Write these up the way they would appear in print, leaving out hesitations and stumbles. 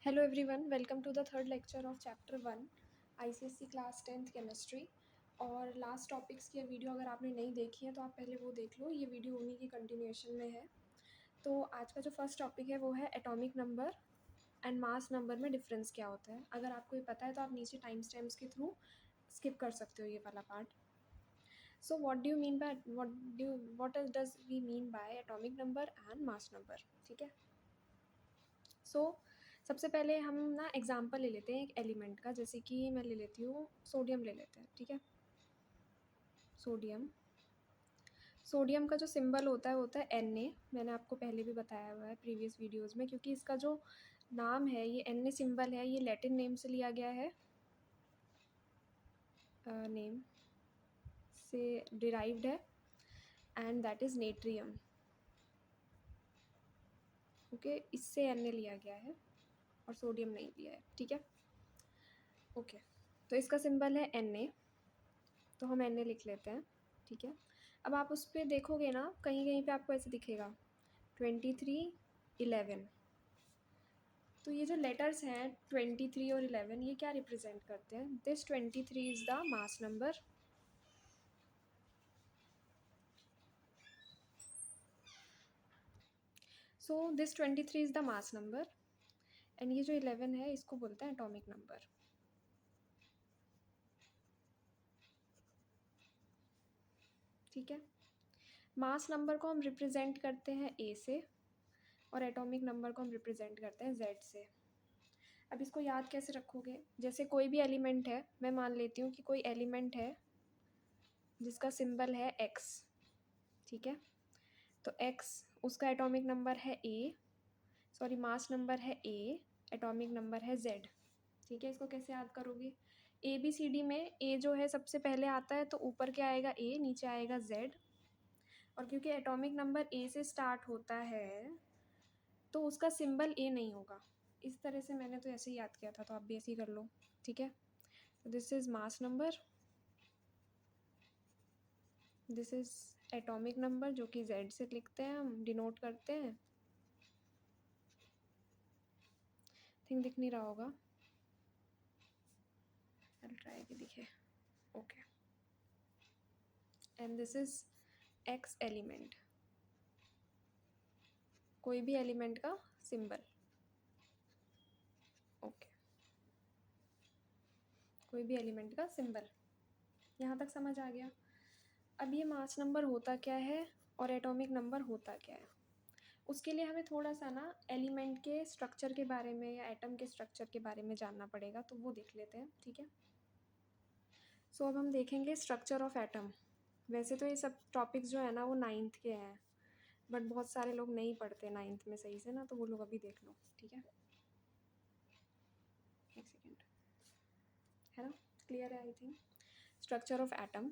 Hello everyone, welcome to the third lecture of chapter 1 ICSE class 10th chemistry. और last topics की video अगर आपने नहीं देखी है तो आप पहले वो देख लो, ये वीडियो उन्हीं की कंटिन्यूएशन में है। तो आज का जो फर्स्ट टॉपिक है वो है atomic number and mass number में डिफरेंस क्या होता है। अगर आपको ये पता है तो आप नीचे टाइम स्टैम्प्स के थ्रू स्किप कर सकते हो ये वाला part. So what does we mean by atomic number and mass number, ठीक है। सो सबसे पहले हम ना एग्जांपल ले लेते हैं एक एलिमेंट का, जैसे कि मैं ले लेती हूँ सोडियम ले लेते हैं, ठीक है। सोडियम सोडियम का जो सिंबल होता है Na। मैंने आपको पहले भी बताया हुआ है प्रीवियस वीडियोस में, क्योंकि इसका जो नाम है ये Na सिंबल है, ये लैटिन नेम से लिया गया है, नेम से डिराइव्ड है, and that is natrium. Okay, इससे Na लिया गया है और सोडियम नहीं लिया है, ठीक है। ओके, तो इसका सिंबल है Na, तो हम Na लिख लेते हैं, ठीक है। अब आप उस पर देखोगे ना, कहीं कहीं पे आपको ऐसे दिखेगा 23, 11। तो ये जो लेटर्स हैं 23 और 11, ये क्या रिप्रेजेंट करते हैं? This 23 is the mass number, so this 23 is the mass number, and ये जो 11 है इसको बोलते हैं एटॉमिक नंबर, ठीक है। मास नंबर को हम रिप्रेजेंट करते हैं ए से, और एटॉमिक नंबर को हम रिप्रेजेंट करते हैं जेड से। अब इसको याद कैसे रखोगे? जैसे कोई भी एलिमेंट है, मैं मान लेती हूँ कि कोई एलिमेंट है जिसका सिंबल है एक्स, ठीक है। तो एक्स, उसका एटॉमिक नंबर है ए, सॉरी मास नंबर है ए, एटॉमिक नंबर है जेड, ठीक है। इसको कैसे याद करोगे? ए बी सी डी में ए जो है सबसे पहले आता है, तो ऊपर क्या आएगा? ए, नीचे आएगा जेड। और क्योंकि एटॉमिक नंबर ए से स्टार्ट होता है तो उसका सिंबल ए नहीं होगा। इस तरह से मैंने तो ऐसे ही याद किया था, तो आप भी ऐसे ही कर लो, ठीक है। तो this is mass number, this is atomic number, जो कि जेड से लिखते हैं, हम डिनोट करते हैं। थिंक दिख नहीं रहा होगा, I'll ट्राई कि दिखे। Okay, and this is x element, कोई भी एलिमेंट का सिंबल, ओके, कोई भी एलिमेंट का सिंबल। यहाँ तक समझ आ गया? अब ये मास नंबर होता क्या है और एटॉमिक नंबर होता क्या है, उसके लिए हमें थोड़ा सा ना एलिमेंट के स्ट्रक्चर के बारे में या एटम के स्ट्रक्चर के बारे में जानना पड़ेगा, तो वो देख लेते हैं, ठीक है। सो अब हम देखेंगे स्ट्रक्चर ऑफ एटम। वैसे तो ये सब टॉपिक्स जो है ना वो 9th के हैं, बट बहुत सारे लोग नहीं पढ़ते 9th में सही से ना, तो वो लोग अभी देख लो, ठीक है। एक सेकेंड, है ना, क्लियर है I think. Structure of atom,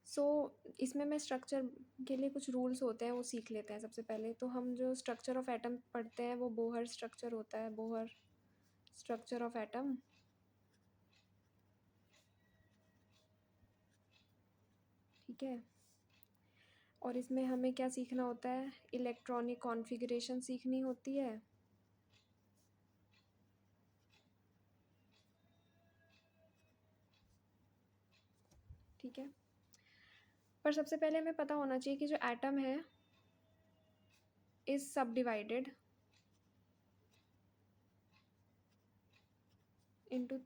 so इसमें मैं स्ट्रक्चर के लिए कुछ रूल्स होते हैं वो सीख लेते हैं सबसे पहले। तो हम जो स्ट्रक्चर ऑफ एटम पढ़ते हैं वो बोहर स्ट्रक्चर होता है, बोहर स्ट्रक्चर ऑफ एटम, ठीक है। और इसमें हमें क्या सीखना होता है? इलेक्ट्रॉनिक कॉन्फ़िगरेशन सीखनी होती है, ठीक है। पर सबसे पहले हमें पता होना चाहिए कि जो एटम है इज सब डिवाइडेड इनटू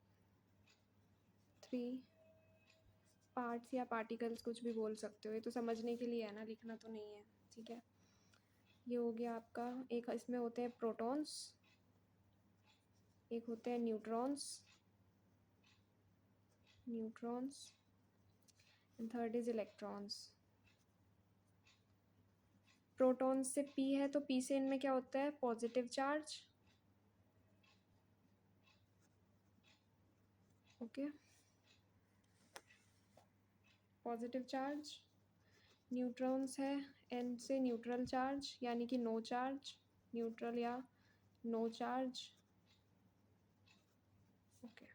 3 पार्ट्स या पार्टिकल्स, कुछ भी बोल सकते हो, ये तो समझने के लिए है ना, लिखना तो नहीं है, ठीक है। ये हो गया आपका, एक इसमें होते हैं प्रोटॉन्स, एक होते हैं neutrons, neutrons, and third is electrons. Protons से पी है, तो पी से इनमें क्या होता है? Positive charge, okay, positive charge. Neutrons है, एन से न्यूट्रल चार्ज, यानी कि नो चार्ज, न्यूट्रल या नो चार्ज, ओके।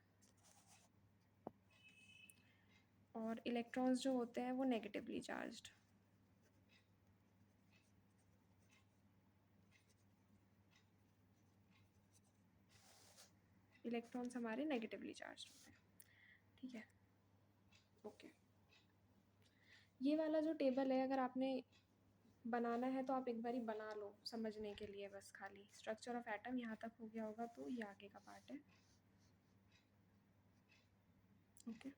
और इलेक्ट्रॉन्स जो होते हैं वो नेगेटिवली चार्ज्ड, इलेक्ट्रॉन्स हमारे नेगेटिवली चार्ज होते हैं, ठीक है। ओके, ये वाला जो टेबल है अगर आपने बनाना है तो आप एक बारी बना लो समझने के लिए, बस खाली स्ट्रक्चर ऑफ एटम यहाँ तक हो गया होगा तो ये आगे का पार्ट है। ओके,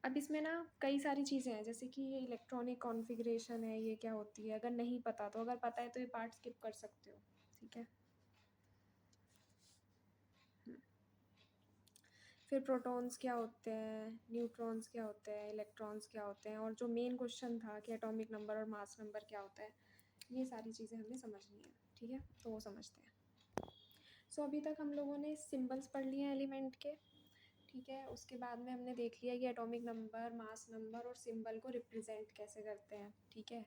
अब इसमें ना कई सारी चीज़ें हैं, जैसे कि ये इलेक्ट्रॉनिक कॉन्फ़िगरेशन है, ये क्या होती है, अगर नहीं पता तो, अगर पता है तो ये पार्ट स्किप कर सकते हो, ठीक है। फिर प्रोटॉन्स क्या होते हैं, न्यूट्रॉन्स क्या होते हैं, इलेक्ट्रॉन्स क्या होते हैं, और जो मेन क्वेश्चन था कि एटॉमिक नंबर और मास नंबर क्या होता है, ये सारी चीज़ें हमें समझनी है, ठीक है। तो वो समझते हैं। सो अभी तक हम लोगों ने सिंबल्स पढ़ लिए हैं एलिमेंट के, ठीक है। उसके बाद में हमने देख लिया कि एटॉमिक नंबर, मास नंबर और सिंबल को रिप्रेजेंट कैसे करते हैं, ठीक है।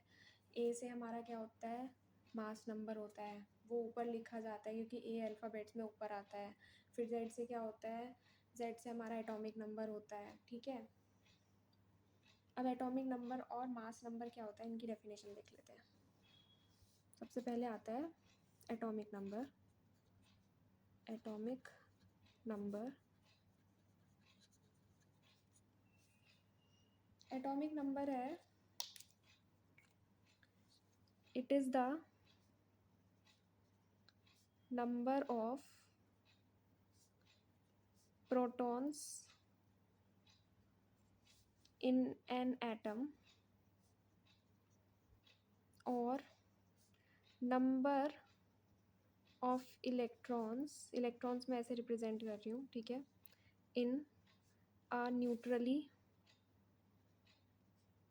ए से हमारा क्या होता है, मास नंबर होता है, वो ऊपर लिखा जाता है क्योंकि ए अल्फ़ाबेट्स में ऊपर आता है। फिर जेड से क्या होता है, जेड से हमारा एटॉमिक नंबर होता है, ठीक है। अब एटॉमिक नंबर और मास नंबर क्या होता है, इनकी डेफिनेशन देख लेते हैं। सबसे पहले आता है atomic number. Atomic number, atomic number है, it is the number of protons in an atom और नंबर ऑफ इलेक्ट्रॉन्स मैं ऐसे रिप्रेजेंट कर रही हूँ, ठीक है, in a neutrally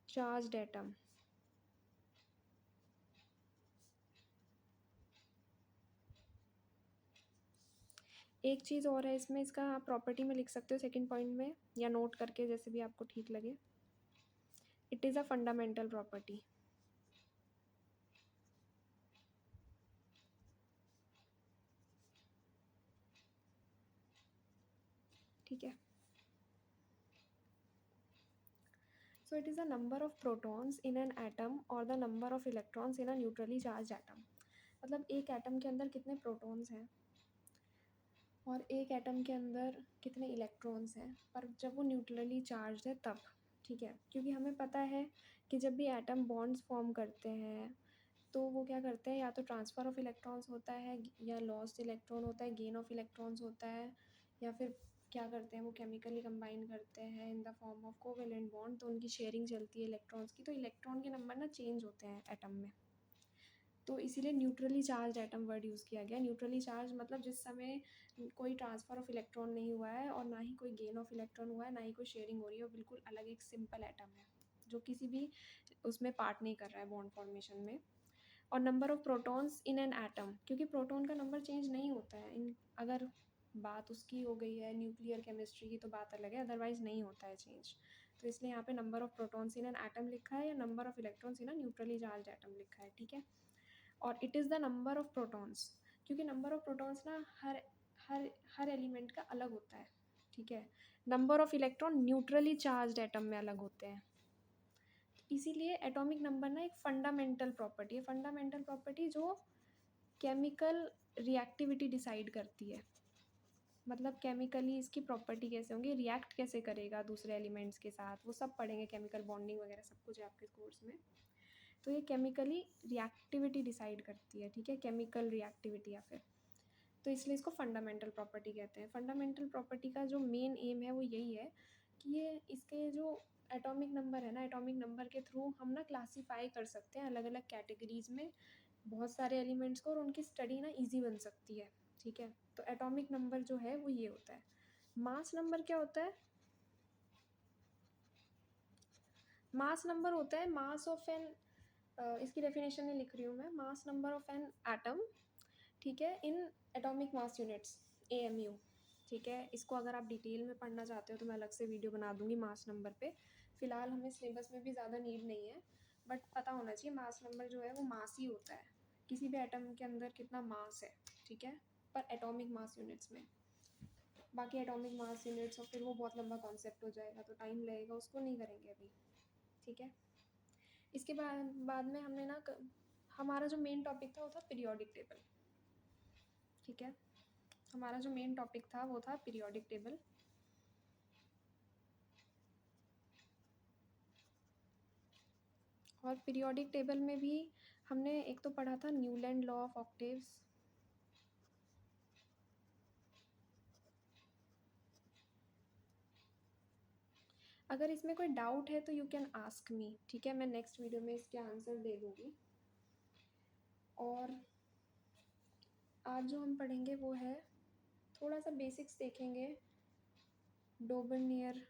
charged atom. एक चीज़ और है इसमें, इसका आप प्रॉपर्टी में लिख सकते हो सेकंड पॉइंट में, या नोट करके, जैसे भी आपको ठीक लगे। It is a fundamental property, ठीक है। So it is the number of protons in an atom और the number of electrons in a neutrally charge atom. मतलब एक एटम के अंदर कितने प्रोटॉन्स हैं और एक एटम के अंदर कितने इलेक्ट्रॉन्स हैं, पर जब वो न्यूट्रली चार्ज है तब, ठीक है। क्योंकि हमें पता है कि जब भी एटम बॉन्ड्स फॉर्म करते हैं तो वो क्या करते हैं, या तो ट्रांसफ़र ऑफ इलेक्ट्रॉन्स होता है, या लॉस्ट इलेक्ट्रॉन होता है, गेन ऑफ इलेक्ट्रॉन्स होता है, या फिर क्या करते हैं वो केमिकली कंबाइन करते हैं in the form of covalent bond, तो उनकी शेयरिंग चलती है इलेक्ट्रॉन्स की, तो इलेक्ट्रॉन के नंबर ना चेंज होते हैं एटम में। तो इसीलिए neutrally charge atom word use किया गया। न्यूट्रली चार्ज मतलब जिस समय कोई ट्रांसफ़र ऑफ इलेक्ट्रॉन नहीं हुआ है और ना ही कोई गेन ऑफ इलेक्ट्रॉन हुआ है, ना ही कोई शेयरिंग हो रही है, और बिल्कुल अलग एक सिंपल एटम है जो किसी भी उसमें पार्ट नहीं कर रहा है बॉन्ड फॉर्मेशन में। और number of protons in an atom, क्योंकि प्रोटॉन का नंबर चेंज नहीं होता है, इन अगर बात उसकी हो गई है न्यूक्लियर केमिस्ट्री की तो बात अलग है, अदरवाइज नहीं होता है चेंज। तो इसलिए यहाँ पे number of protons in an atom लिखा है, या number of electrons in a neutrally charge atom लिखा है, ठीक है। और it is the number of protons, क्योंकि नंबर ऑफ प्रोटॉन्स ना हर हर हर एलिमेंट का अलग होता है, ठीक है। Number of electron neutrally charge atom में अलग होते हैं, इसीलिए एटॉमिक नंबर ना एक फंडामेंटल प्रॉपर्टी है। फंडामेंटल प्रॉपर्टी जो केमिकल रिएक्टिविटी डिसाइड करती है, मतलब केमिकली इसकी प्रॉपर्टी कैसे होंगी, रिएक्ट कैसे करेगा दूसरे एलिमेंट्स के साथ, वो सब पढ़ेंगे, केमिकल बॉन्डिंग वगैरह सब कुछ है आपके कोर्स में। तो ये केमिकली रिएक्टिविटी डिसाइड करती है, ठीक है, केमिकल रिएक्टिविटी या फिर, तो इसलिए इसको फंडामेंटल प्रॉपर्टी कहते हैं। फंडामेंटल प्रॉपर्टी का जो मेन एम है वो यही है कि ये इसके जो एटॉमिक नंबर है ना, एटॉमिक नंबर के थ्रू हम ना क्लासीफाई कर सकते हैं अलग अलग कैटेगरीज में बहुत सारे एलिमेंट्स को, और उनकी स्टडी ना ईजी बन सकती है, ठीक है। तो एटॉमिक नंबर जो है वो ये होता है। मास नंबर क्या होता है, मास नंबर होता है मास ऑफ एन, इसकी डेफिनेशन में लिख रही हूँ मैं, mass number of an atom, ठीक है, in atomic mass units, AMU, ठीक है। इसको अगर आप डिटेल में पढ़ना चाहते हो तो मैं अलग से वीडियो बना दूंगी मास नंबर पे, फिलहाल हमें सिलेबस में भी ज़्यादा नीड नहीं है, बट पता होना चाहिए मास नंबर जो है वो मास ही होता है, किसी भी एटम के अंदर कितना मास है, ठीक है, पर एटॉमिक मास यूनिट्स में। बाकी एटॉमिक मास यूनिट्स और फिर वो बहुत लंबा कॉन्सेप्ट हो जाएगा तो टाइम लगेगा, उसको नहीं करेंगे अभी, ठीक है। इसके बाद में हमने ना हमारा जो मेन टॉपिक था वो था पीरियोडिक टेबल, ठीक है। हमारा जो मेन टॉपिक था वो था पीरियोडिक टेबल। और पीरियोडिक टेबल में भी हमने एक तो पढ़ा था न्यूलैंड लॉ ऑफ ऑक्टेव्स। अगर इसमें कोई डाउट है तो यू कैन आस्क मी, ठीक है, मैं नेक्स्ट वीडियो में इसके आंसर दे दूँगी। और आज जो हम पढ़ेंगे वो है थोड़ा सा बेसिक्स देखेंगे डोबरनियर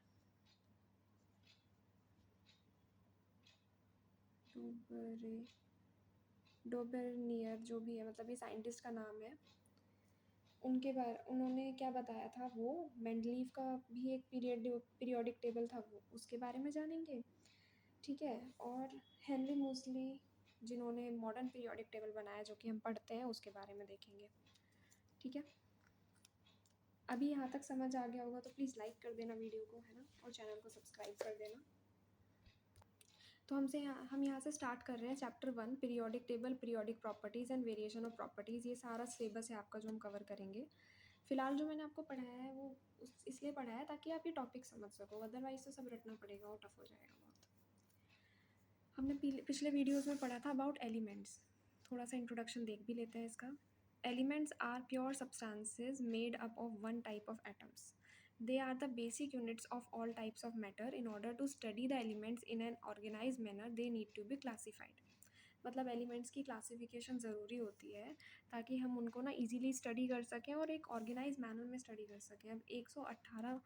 डोबरनियर जो भी है, मतलब ये साइंटिस्ट का नाम है। उन्होंने क्या बताया था, वो मेंडलीव का भी एक पीरियोडिक टेबल था, वो उसके बारे में जानेंगे, ठीक है। और हेनरी मोसली जिन्होंने मॉडर्न पीरियोडिक टेबल बनाया जो कि हम पढ़ते हैं, उसके बारे में देखेंगे, ठीक है। अभी यहाँ तक समझ आ गया होगा तो प्लीज़ लाइक कर देना वीडियो को, है ना, और चैनल को सब्सक्राइब कर देना। तो हम यहाँ से स्टार्ट कर रहे हैं chapter 1 periodic table, periodic properties and variation of properties. ये सारा सिलेबस है आपका जो हम कवर करेंगे। फिलहाल जो मैंने आपको पढ़ाया है वो इसलिए पढ़ाया है ताकि आप ये टॉपिक समझ सको, अदरवाइज तो सब रटना पड़ेगा और टफ हो जाएगा बहुत। हमने पिछले वीडियोज़ में पढ़ा था अबाउट एलिमेंट्स, थोड़ा सा इंट्रोडक्शन देख भी लेते हैं इसका। Elements are pure substances made up of one type of atoms. They are the basic units of all types of matter. In order to study the elements in an organized manner, they need to be classified. मतलब elements की classification ज़रूरी होती है ताकि हम उनको ना easily study कर सकें और एक ऑर्गेनाइज मैनर में स्टडी कर सकें। अब 118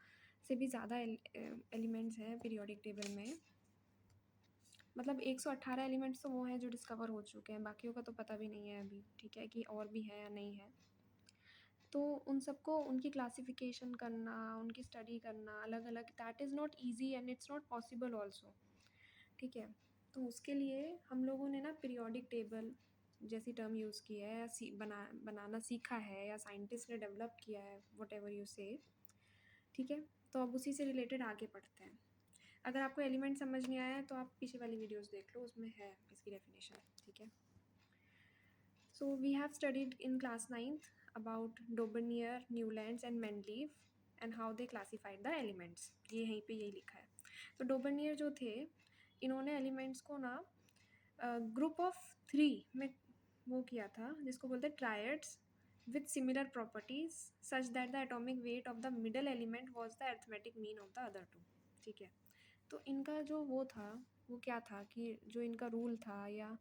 से भी ज़्यादा एलिमेंट्स हैं पीरियोडिक टेबल में। मतलब 118 एलिमेंट्स तो वो हैं जो डिस्कवर हो चुके हैं, बाकियों का तो पता भी नहीं है अभी, ठीक है, कि और भी है या नहीं है। तो उन सबको उनकी क्लासिफिकेशन करना, उनकी स्टडी करना अलग अलग, that is not easy and it's not possible also, ठीक है। तो उसके लिए हम लोगों ने ना पीरियोडिक टेबल जैसी टर्म यूज़ की है, या बनाना सीखा है, या साइंटिस्ट ने डेवलप किया है, वट एवर यू से, ठीक है। तो अब उसी से रिलेटेड आगे पढ़ते हैं। अगर आपको एलिमेंट समझ नहीं आया है तो आप पीछे वाली वीडियोस देख लो, उसमें है इसकी डेफिनेशन, ठीक है। So we have studied in class 9th about Dobbernier, Newlands and Mendeleev and how they classified the elements. ये यहीं पे यही लिखा है। तो डोबरनियर जो थे, इन्होंने एलिमेंट्स को ना ग्रुप ऑफ 3 में वो किया था, जिसको बोलते हैं triads with similar properties such that the atomic weight of the middle element was the arithmetic mean of the other two, ठीक है। तो इनका जो वो था, वो क्या था कि जो इनका रूल था, या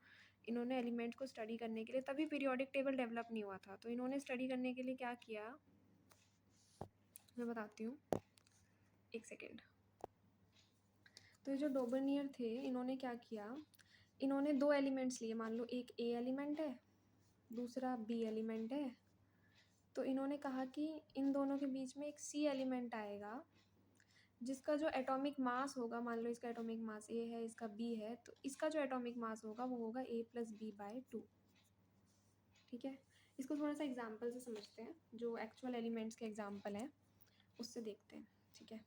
इन्होंने एलिमेंट को स्टडी करने के लिए, तभी पीरियोडिक टेबल डेवलप नहीं हुआ था, तो इन्होंने स्टडी करने के लिए क्या किया, मैं बताती हूँ, एक सेकेंड। तो ये जो डोबरनियर थे, इन्होंने क्या किया, इन्होंने 2 एलिमेंट्स लिए, मान लो एक ए एलिमेंट है, दूसरा बी एलिमेंट है। तो इन्होंने कहा कि इन दोनों के बीच में एक सी एलिमेंट आएगा जिसका जो एटॉमिक मास होगा, मान लो इसका एटॉमिक मास ए है, इसका बी है, तो इसका जो एटॉमिक मास होगा वो होगा A+B/2, ठीक है। इसको थोड़ा सा एग्जाम्पल से समझते हैं, जो एक्चुअल एलिमेंट्स के एग्जाम्पल हैं उससे देखते हैं, ठीक है।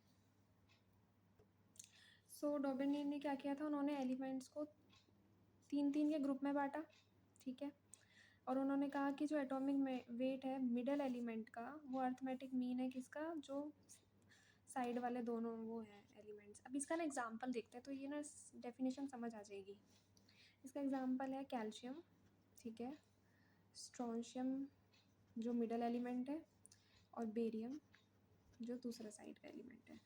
सो डोबरनियर ने क्या किया था, उन्होंने एलिमेंट्स को 3-3 के ग्रुप में बांटा, ठीक है। और उन्होंने कहा कि जो एटॉमिक वेट है मिडल एलिमेंट का, वो अर्थमेटिक मीन है किसका, जो साइड वाले दोनों वो हैं एलिमेंट्स। अब इसका ना एग्जांपल देखते हैं तो ये ना डेफिनेशन समझ आ जाएगी। इसका एग्जांपल है कैल्शियम, ठीक है, स्ट्रोंशियम जो मिडल एलिमेंट है, और बेरियम जो दूसरा साइड का एलिमेंट है।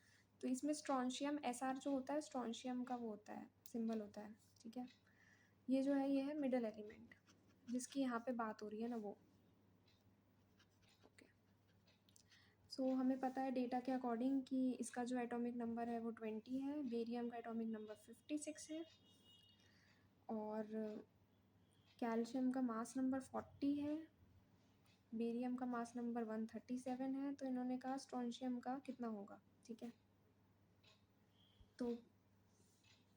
तो इसमें स्ट्रोंशियम Sr जो होता है, स्ट्रोंशियम का वो होता है, सिंबल होता है, ठीक है। ये जो है, ये है मिडल एलिमेंट जिसकी यहाँ पे बात हो रही है ना, वो ओके। सो हमें पता है डेटा के अकॉर्डिंग कि इसका जो एटॉमिक नंबर है वो 20 है, बेरियम का एटॉमिक नंबर 56 है, और कैल्शियम का मास नंबर 40 है, बेरियम का मास नंबर 137 है। तो इन्होंने कहा स्ट्रोंशियम का कितना होगा, ठीक है। तो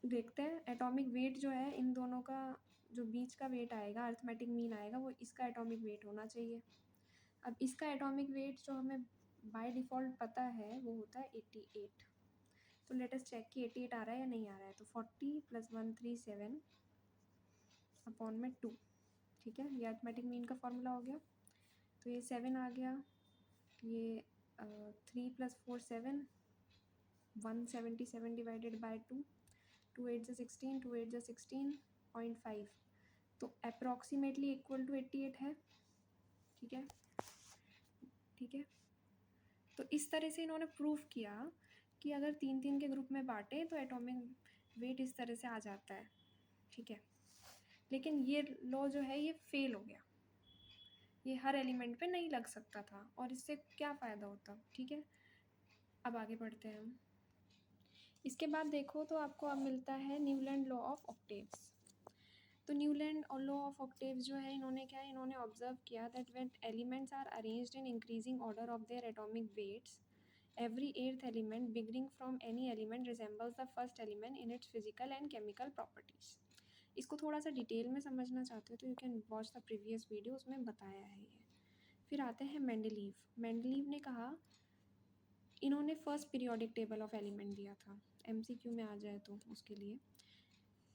देखते हैं एटॉमिक वेट जो है इन दोनों का, जो बीच का वेट आएगा, अर्थमेटिक मीन आएगा, वो इसका एटॉमिक वेट होना चाहिए। अब इसका एटॉमिक वेट जो हमें बाय डिफ़ॉल्ट पता है वो होता है 88। तो लेट अस चेक कि 88 आ रहा है या नहीं आ रहा है। तो 40 + 137 अपॉन में 2, ठीक है, ये अर्थमेटिक मीन का फॉर्मूला हो गया। तो ये 7 आ गया, ये 3 + 4 7, 177 डिवाइडेड बाय 2, 2 8 16, 2 8 16.5, तो अप्रॉक्सीमेटली इक्वल टू 88 है। ठीक है, ठीक है। तो इस तरह से इन्होंने प्रूफ किया कि अगर 3-3 के ग्रुप में बांटे तो एटॉमिक वेट इस तरह से आ जाता है। ठीक है, लेकिन ये लॉ जो है ये फेल हो गया, ये हर एलिमेंट पे नहीं लग सकता था, और इससे क्या फ़ायदा होता। ठीक है, अब आगे बढ़ते हैं हम। इसके बाद देखो तो आपको अब मिलता है न्यूलैंड लॉ ऑफ ऑक्टेव्स। तो न्यूलैंड और लॉ ऑफ ऑक्टेव्स जो है इन्होंने क्या है, इन्होंने ऑब्जर्व किया that when elements are arranged in increasing order of their atomic weights, every eighth element beginning from any element resembles the first element in its physical and chemical properties। इसको थोड़ा सा डिटेल में समझना चाहते हो तो you can watch the previous video, उसमें बताया है ये। फिर आते हैं मेंडलीव। मेंडलीव ने कहा, इन्होंने first periodic table of element दिया था, एमसीक्यू में आ जाए तो उसके लिए।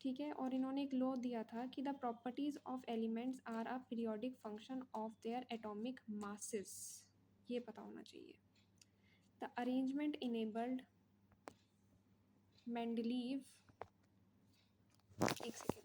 ठीक है, और इन्होंने एक लॉ दिया था कि the properties of elements are a periodic function of their atomic masses, ये पता होना चाहिए। The arrangement enabled Mendeleev, एक सेकेंड,